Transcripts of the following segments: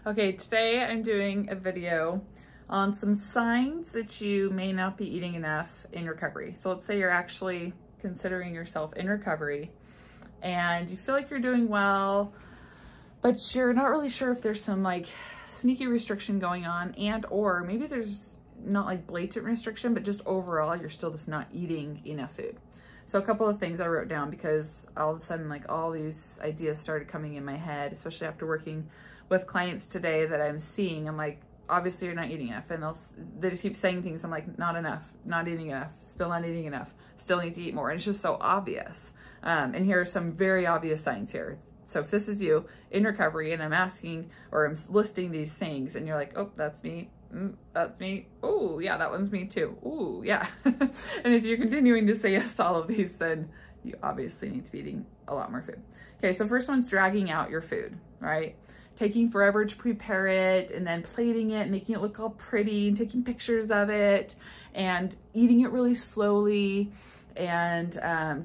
Okay, today I'm doing a video on some signs that you may not be eating enough in recovery. So let's say you're actually considering yourself in recovery and you feel like you're doing well, but you're not really sure if there's some like sneaky restriction going on, and or maybe there's not like blatant restriction, but just overall you're still just not eating enough food. So a couple of things I wrote down because all of a sudden like all these ideas started coming in my head, especially after working with clients today that I'm seeing. I'm like, obviously you're not eating enough, and they just keep saying things. I'm like, not enough, not eating enough, still not eating enough, still need to eat more. And it's just so obvious. And here are some very obvious signs here. So if this is you in recovery and I'm asking or I'm listing these things and you're like, oh, that's me, that's me, oh yeah, that one's me too, oh yeah. And if you're continuing to say yes to all of these, then you obviously need to be eating a lot more food. Okay, so first one's dragging out your food, right? Taking forever to prepare it and then plating it, making it look all pretty and taking pictures of it and eating it really slowly and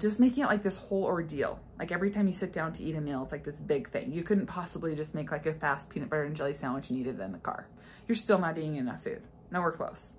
just making it like this whole ordeal. Like every time you sit down to eat a meal, it's like this big thing. You couldn't possibly just make like a fast peanut butter and jelly sandwich and eat it in the car. You're still not eating enough food. Nowhere close.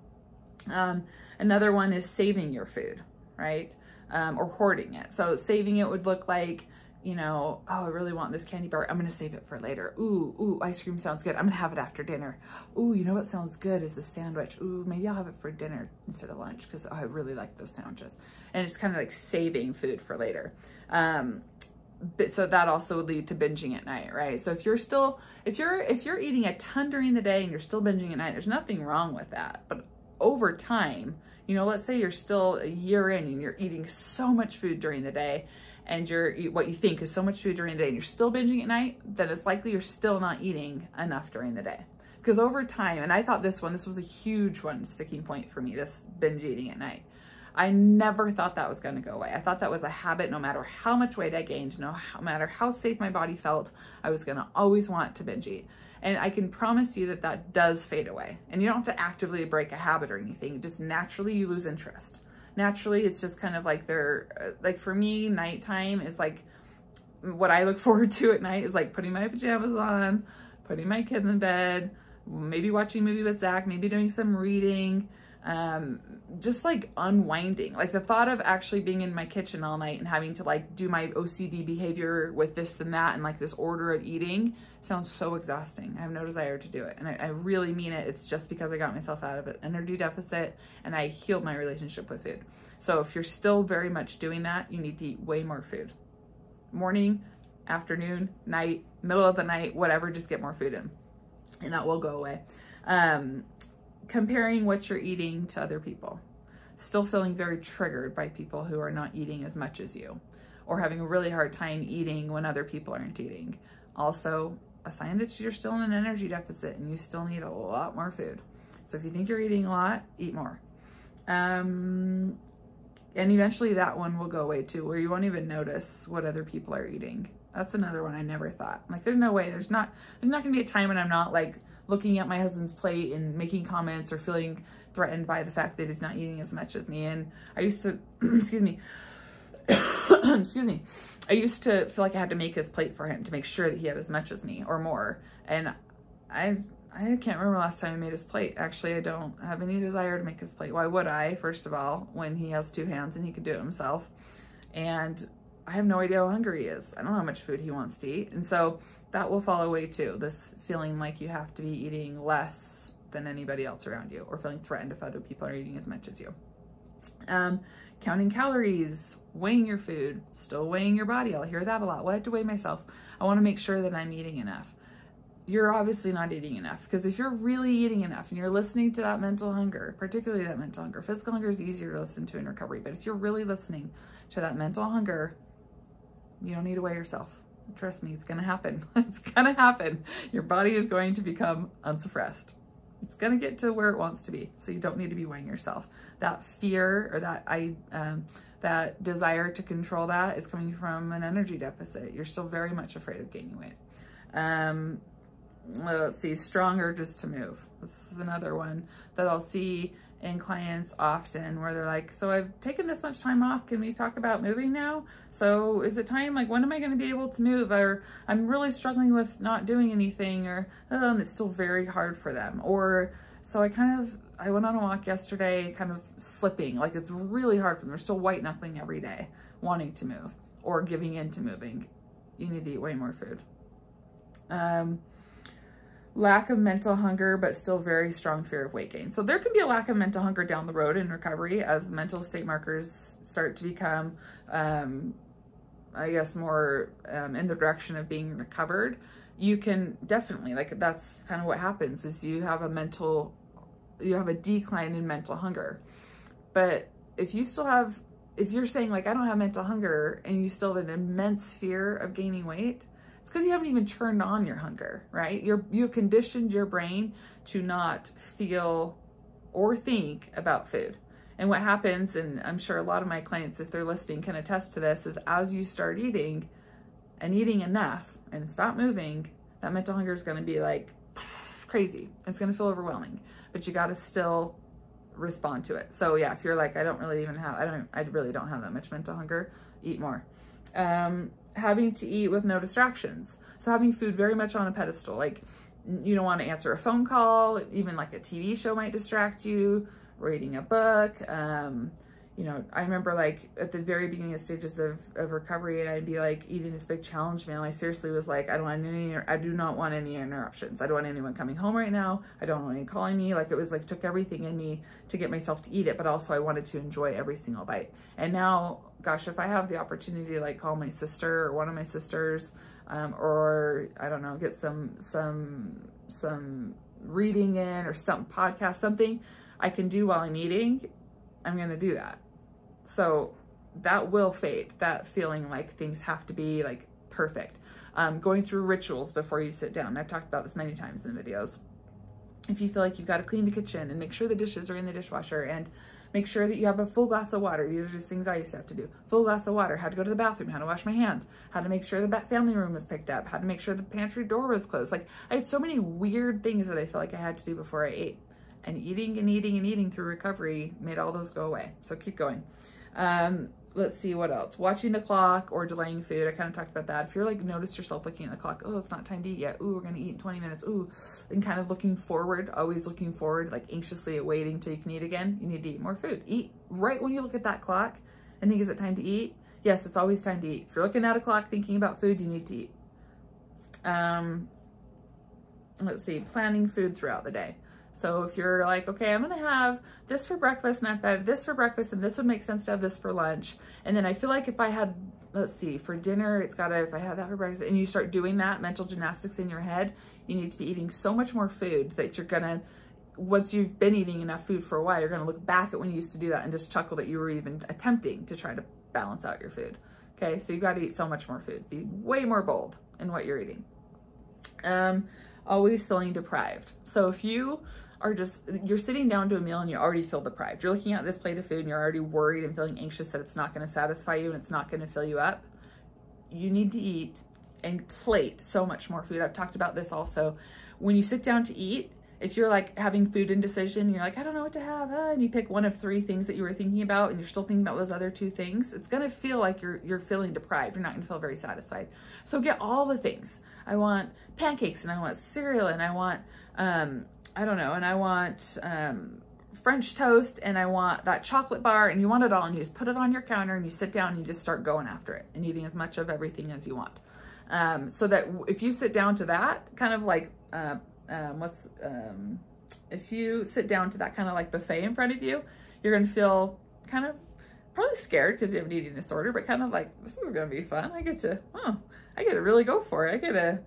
Another one is saving your food, right? Or hoarding it. So saving it would look like, you know, oh, I really want this candy bar. I'm going to save it for later. Ooh, ice cream sounds good. I'm going to have it after dinner. Ooh, you know what sounds good is a sandwich. Ooh, maybe I'll have it for dinner instead of lunch because I really like those sandwiches. And it's kind of like saving food for later. But so that also would lead to binging at night, right? So if you're eating a ton during the day and you're still binging at night, there's nothing wrong with that. But over time, you know, let's say you're still a year in and you're eating so much food during the day, and what you think is so much food during the day and you're still binging at night, then it's likely you're still not eating enough during the day. Because over time, and I thought this was a huge sticking point for me, this binge eating at night. I never thought that was going to go away. I thought that was a habit. No matter how much weight I gained, no matter how safe my body felt, I was going to always want to binge eat. And I can promise you that that does fade away. And you don't have to actively break a habit or anything. Just naturally you lose interest. Naturally, it's just kind of like like for me, nighttime is like, what I look forward to at night is like putting my pajamas on, putting my kids in bed, maybe watching a movie with Zach, maybe doing some reading, just like unwinding. Like the thought of actually being in my kitchen all night and having to like do my OCD behavior with this and that and like this order of eating sounds so exhausting. I have no desire to do it. And I really mean it. It's just because I got myself out of an energy deficit and I healed my relationship with food. So if you're still very much doing that, you need to eat way more food. Morning, afternoon, night, middle of the night, whatever, just get more food in and that will go away. Comparing what you're eating to other people. Still feeling very triggered by people who are not eating as much as you, or having a really hard time eating when other people aren't eating. Also, a sign that you're still in an energy deficit and you still need a lot more food. So if you think you're eating a lot, eat more. And eventually that one will go away too, where you won't even notice what other people are eating. That's another one I never thought. I'm like, there's no way, there's not gonna be a time when I'm not like looking at my husband's plate and making comments or feeling threatened by the fact that he's not eating as much as me. And I used to, excuse me, I used to feel like I had to make his plate for him to make sure that he had as much as me or more. And I can't remember the last time I made his plate. Actually, I don't have any desire to make his plate. Why would I, first of all, when he has two hands and he could do it himself? And I have no idea how hungry he is. I don't know how much food he wants to eat. And so that will fall away too. This feeling like you have to be eating less than anybody else around you, or feeling threatened if other people are eating as much as you. Counting calories, weighing your food, still weighing your body. I'll hear that a lot. Well, I have to weigh myself. I want to make sure that I'm eating enough. You're obviously not eating enough, because if you're really eating enough and you're listening to that mental hunger, particularly that mental hunger, physical hunger is easier to listen to in recovery, but if you're really listening to that mental hunger, you don't need to weigh yourself. Trust me, it's going to happen. It's going to happen. Your body is going to become unsuppressed. It's going to get to where it wants to be. So you don't need to be weighing yourself. That fear or that desire to control that is coming from an energy deficit. You're still very much afraid of gaining weight. Let's see, strong urges to move. This is another one that I'll see in clients often where they're like, so I've taken this much time off. Can we talk about moving now? So is it time? Like, when am I going to be able to move? Or I'm really struggling with not doing anything, or it's still very hard for them. Or so I went on a walk yesterday, kind of slipping, like it's really hard for them. They're still white knuckling every day, wanting to move or giving in to moving. You need to eat way more food. Lack of mental hunger, but still very strong fear of weight gain. So there can be a lack of mental hunger down the road in recovery as mental state markers start to become, I guess, more in the direction of being recovered. You can definitely, like, that's kind of what happens is you have a decline in mental hunger. But if you're saying like, I don't have mental hunger, and you still have an immense fear of gaining weight, because you haven't even turned on your hunger, right? You've conditioned your brain to not feel or think about food. And what happens, and I'm sure a lot of my clients, if they're listening, can attest to this, is as you start eating and eating enough and stop moving, that mental hunger is going to be like crazy. It's going to feel overwhelming, but you got to still respond to it. So yeah, if you're like, I really don't have that much mental hunger, eat more. Having to eat with no distractions. So having food very much on a pedestal, like you don't want to answer a phone call, even like a TV show might distract you, reading a book. You know, I remember like at the very beginning of stages of recovery, and I'd be like eating this big challenge meal. I seriously was like, I do not want any interruptions. I don't want anyone coming home right now. I don't want anyone calling me. Like, it was like, took everything in me to get myself to eat it, but also I wanted to enjoy every single bite. And now, gosh, if I have the opportunity to like call my sister or one of my sisters, or I don't know, get some reading in, or some podcast, something I can do while I'm eating, I'm going to do that. So that will fade, that feeling like things have to be like perfect. Going through rituals before you sit down. I've talked about this many times in videos. If you feel like you've got to clean the kitchen and make sure the dishes are in the dishwasher, and make sure that you have a full glass of water. These are just things I used to have to do. Full glass of water, how to go to the bathroom, how to wash my hands, how to make sure the family room was picked up, how to make sure the pantry door was closed. Like, I had so many weird things that I felt like I had to do before I ate. And eating and eating and eating through recovery made all those go away. So keep going. Let's see what else. Watching the clock or delaying food. I kind of talked about that. If you're like, notice yourself looking at the clock, oh, it's not time to eat yet. Ooh, we're going to eat in 20 minutes. Ooh, and kind of looking forward, always looking forward, like anxiously waiting till you can eat again. You need to eat more food. Eat right when you look at that clock and think, is it time to eat? Yes, it's always time to eat. If you're looking at a clock thinking about food, you need to eat. Let's see, planning food throughout the day. So if you're like, okay, I'm going to have this for breakfast, and if I have this for breakfast, and this would make sense to have this for lunch. And then I feel like if I had, let's see, for dinner, if I have that for breakfast, and you start doing that mental gymnastics in your head, you need to be eating so much more food that you're going to, once you've been eating enough food for a while, you're going to look back at when you used to do that and just chuckle that you were even attempting to try to balance out your food. Okay. So you got to eat so much more food. Be way more bold in what you're eating. Always feeling deprived. So if you're sitting down to a meal and you already feel deprived, you're looking at this plate of food and you're already worried and feeling anxious that it's not going to satisfy you and it's not going to fill you up, you need to eat and plate so much more food. I've talked about this also. When you sit down to eat, if you're like having food indecision, you're like, I don't know what to have, and you pick one of 3 things that you were thinking about and you're still thinking about those other 2 things, it's going to feel like you're feeling deprived. You're not going to feel very satisfied. So get all the things. I want pancakes, and I want cereal, and I want, I don't know, and I want French toast, and I want that chocolate bar, and you want it all, and you just put it on your counter and you sit down and you just start going after it and eating as much of everything as you want. So that if you sit down to that kind of like, if you sit down to that kind of like buffet in front of you, you're going to feel kind of probably scared because you have an eating disorder, but kind of like, this is going to be fun. I get to really go for it. I get to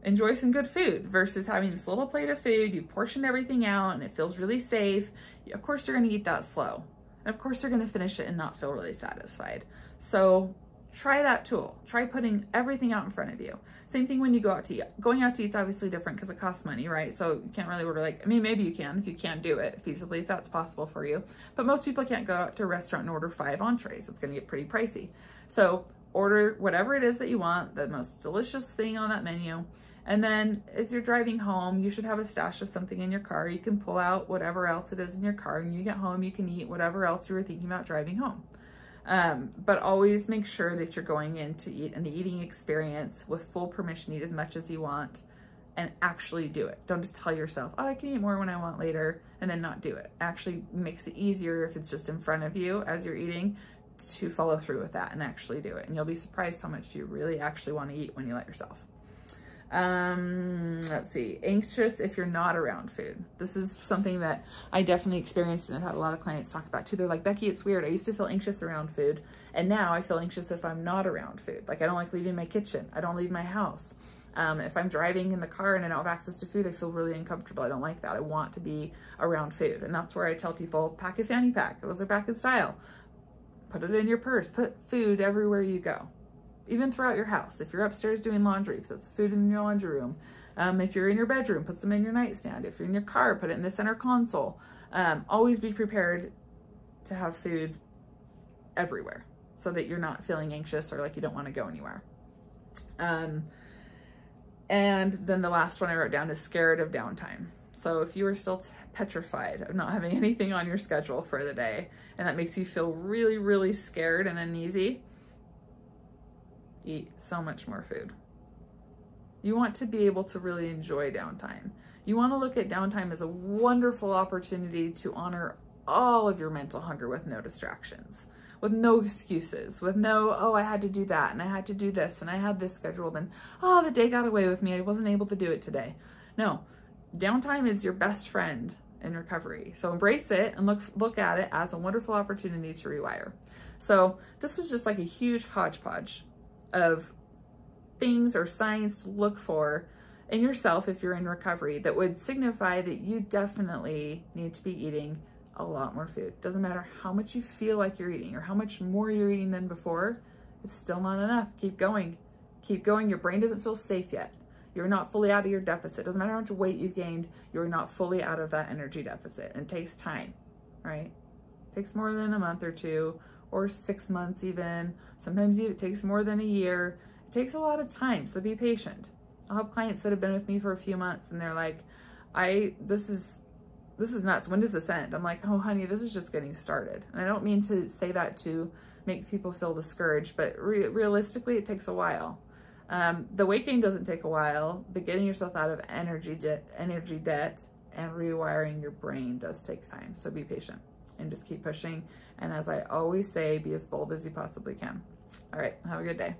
enjoy some good food versus having this little plate of food. You've portioned everything out and it feels really safe. Of course, you're going to eat that slow. And of course, you're going to finish it and not feel really satisfied. So try that tool. Try putting everything out in front of you. Same thing when you go out to eat. Going out to eat is obviously different because it costs money, right? So you can't really order like, I mean, maybe you can if you can't do it feasibly, if that's possible for you. But most people can't go out to a restaurant and order 5 entrees. It's going to get pretty pricey. So order whatever it is that you want, the most delicious thing on that menu. And then as you're driving home, you should have a stash of something in your car. You can pull out whatever else it is in your car, and you get home, you can eat whatever else you were thinking about driving home. But always make sure that you're going in to eat an eating experience with full permission to eat as much as you want, and actually do it. Don't just tell yourself, oh, I can eat more when I want later, and then not do it. Actually makes it easier if it's just in front of you as you're eating to follow through with that and actually do it. And you'll be surprised how much you really actually want to eat when you let yourself. Let's see, anxious if you're not around food. This is something that I definitely experienced, and I've had a lot of clients talk about too. They're like, Becky, it's weird. I used to feel anxious around food, and now I feel anxious if I'm not around food. Like, I don't like leaving my kitchen. I don't leave my house. If I'm driving in the car and I don't have access to food, I feel really uncomfortable. I don't like that. I want to be around food. And that's where I tell people, pack a fanny pack. Those are back in style. Put it in your purse. Put food everywhere you go. Even throughout your house. If you're upstairs doing laundry, put food in your laundry room. If you're in your bedroom, put some in your nightstand. If you're in your car, put it in the center console. Always be prepared to have food everywhere so that you're not feeling anxious or like you don't want to go anywhere. And then the last one I wrote down is scared of downtime. So if you are still petrified of not having anything on your schedule for the day, and that makes you feel really, really scared and uneasy, eat so much more food. You want to be able to really enjoy downtime. You want to look at downtime as a wonderful opportunity to honor all of your mental hunger with no distractions, with no excuses, with no, oh, I had to do that and I had to do this and I had this scheduled and, oh, the day got away with me. I wasn't able to do it today. No, downtime is your best friend in recovery. So embrace it and look at it as a wonderful opportunity to rewire. So this was just like a huge hodgepodge of things or signs to look for in yourself if you're in recovery that would signify that you definitely need to be eating a lot more food. Doesn't matter how much you feel like you're eating or how much more you're eating than before, it's still not enough. Keep going. Keep going. Your brain doesn't feel safe yet. You're not fully out of your deficit. Doesn't matter how much weight you gained, you're not fully out of that energy deficit. And it takes time, right? It takes more than a month or two, or 6 months even. Sometimes it takes more than a year. It takes a lot of time, so be patient. I'll have clients that have been with me for a few months and they're like, this is nuts. When does this end? I'm like, oh honey, this is just getting started. And I don't mean to say that to make people feel discouraged, but realistically it takes a while. The weight gain doesn't take a while, but getting yourself out of energy debt and rewiring your brain does take time. So be patient and just keep pushing. And as I always say, be as bold as you possibly can. All right, have a good day.